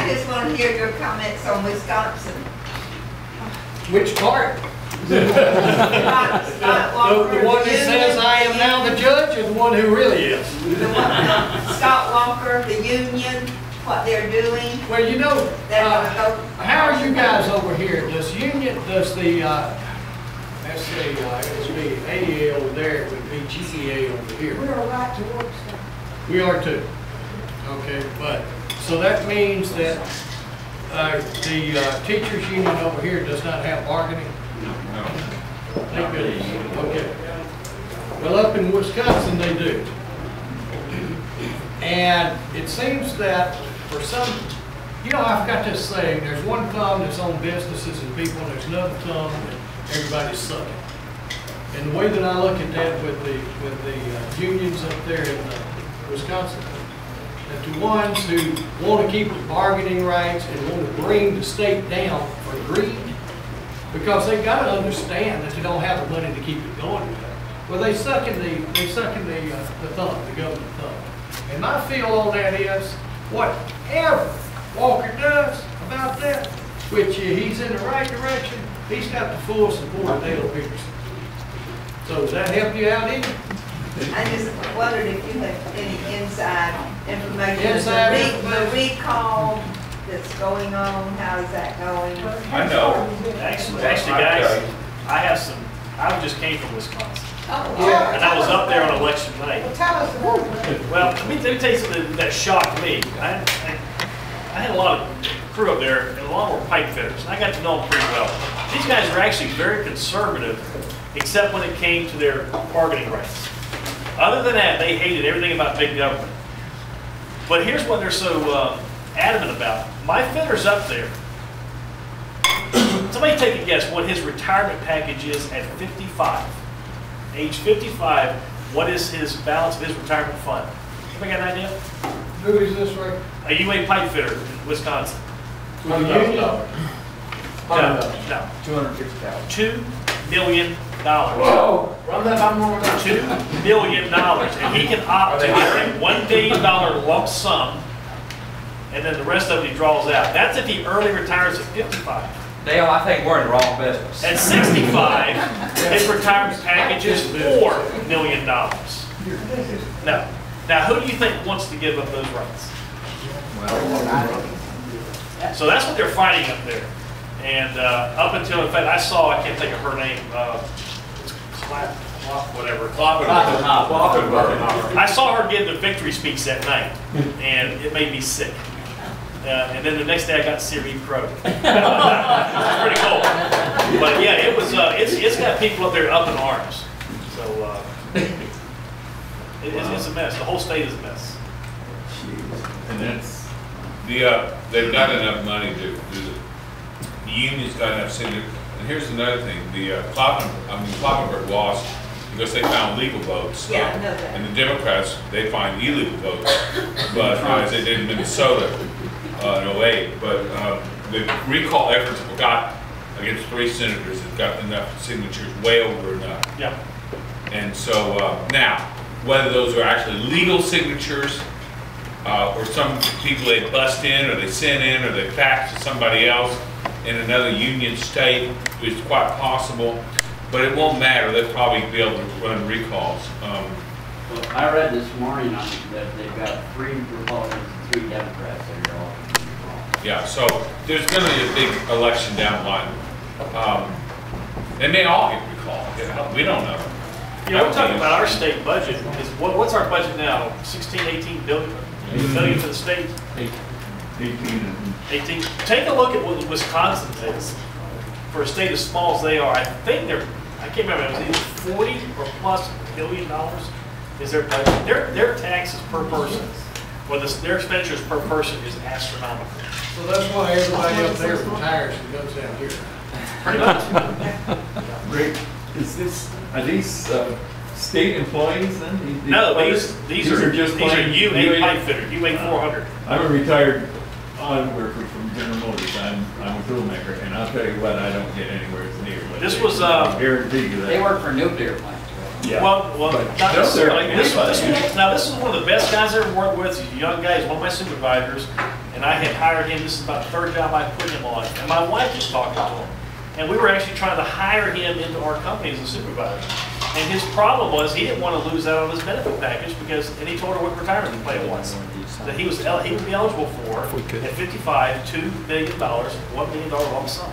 I just want to hear your comments on Wisconsin. Which part? Scott Walker, The one that says I am now the judge, or the one who really is? Scott Walker, the union, what they're doing. Well, you know, They're gonna go. how are you guys over here? Does union, does the, let's say, it would be AEA over there, it would be GEA over here. We are right to work stuff. We are too. Okay, but, so that means that the teachers union over here does not have bargaining? No. Thank goodness. Okay. Well, up in Wisconsin, they do. And it seems that for some, you know, I forgot to say, there's one thumb that's on businesses and people, and there's another thumb that everybody's sucking. And the way that I look at that with the unions up there in Wisconsin, that the ones who want to keep the bargaining rights and want to bring the state down for greed, because they've got to understand that they don't have the money to keep it going. Well, they suck in the thumb, the government thumb. And my feel on that is, whatever Walker does about that, which he's in the right direction, he's got the full support of Dale Peterson. So does that help you out any? I just wondered if you had any inside information. Inside The information. recall that's going on, how is that going? I know. Actually, guys, I just came from Wisconsin. Oh, Yeah. And I was up there on election night. Tell us about it. Well, let me tell you something that shocked me. I had a lot of crew up there, and a lot were pipe fitters, and I got to know them pretty well. These guys are actually very conservative, except when it came to their bargaining rights. Other than that, they hated everything about big government. But here's what they're so adamant about. My fitter's up there. Somebody take a guess what his retirement package is at 55. Age 55, what is his balance of his retirement fund? Anybody got an idea? Who is this right? A UA pipe fitter in Wisconsin. With the union? No, no. $250,000. $2 million. Whoa! Run that by more. $2 million. And he can opt to get a $1 billion lump sum, and then the rest of it he draws out. That's if he early retires at 55. Dale, I think we're in the wrong business. At 65, his retirement package is $4 million. No. Now, who do you think wants to give up those rights? So that's what they're fighting up there. And up until, in fact, I can't think of her name, it's whatever. I saw her give the victory speech that night, and it made me sick. And then the next day I got to see her eat crow. It's pretty cool. But yeah, it was. It's got people up there up in arms. So it's a mess. The whole state is a mess. And that's they've got enough money to do it. The union's got enough signatures. And here's another thing: the Kloppenburg lost because they found legal votes. Yeah, I know that. And the Democrats, they find illegal votes, but as they did in Minnesota in 08. But the recall efforts got against 3 senators that got enough signatures, way over enough. Yeah. And so now, whether those are actually legal signatures, or some people they bust in, or they send in, or they fax to somebody else in another union state, is quite possible. But it won't matter. They'll probably be able to run recalls. Well, I read this morning that they've got 3 Republicans and 3 Democrats that are all recall. Yeah, so there's going to be a big election down the line. They may all get recalled. We don't know. You know, we're talking about our state budget. What's our budget now? 16, 18 billion? Billion for the state? 18. Take a look at what Wisconsin is. For a state as small as they are, I think I can't remember, it was either 40 or plus $1 billion is their budget. Their taxes per person, or their expenditures per person is astronomical. So that's why everybody up there retires and goes down here. Pretty much. Rick, are these state employees then? No, these are just UA pipe fitter, UA 400. I'm a retired auto worker from General Motors. I'm a toolmaker, and I'll tell you what, I don't get anywhere near. This was I guarantee you that. They work for nuclear plants. Yeah. Well, But not no, necessarily. they're- This is one of the best guys I ever worked with. He's a young guy. He's one of my supervisors. And I had hired him, this is about the third job I put him on, and my wife was talking to him. And we were actually trying to hire him into our company as a supervisor. And his problem was, he didn't want to lose out on his benefit package because, and he told her what retirement plan was. That he would be eligible for, at 55, $2 million, $1 million lump sum.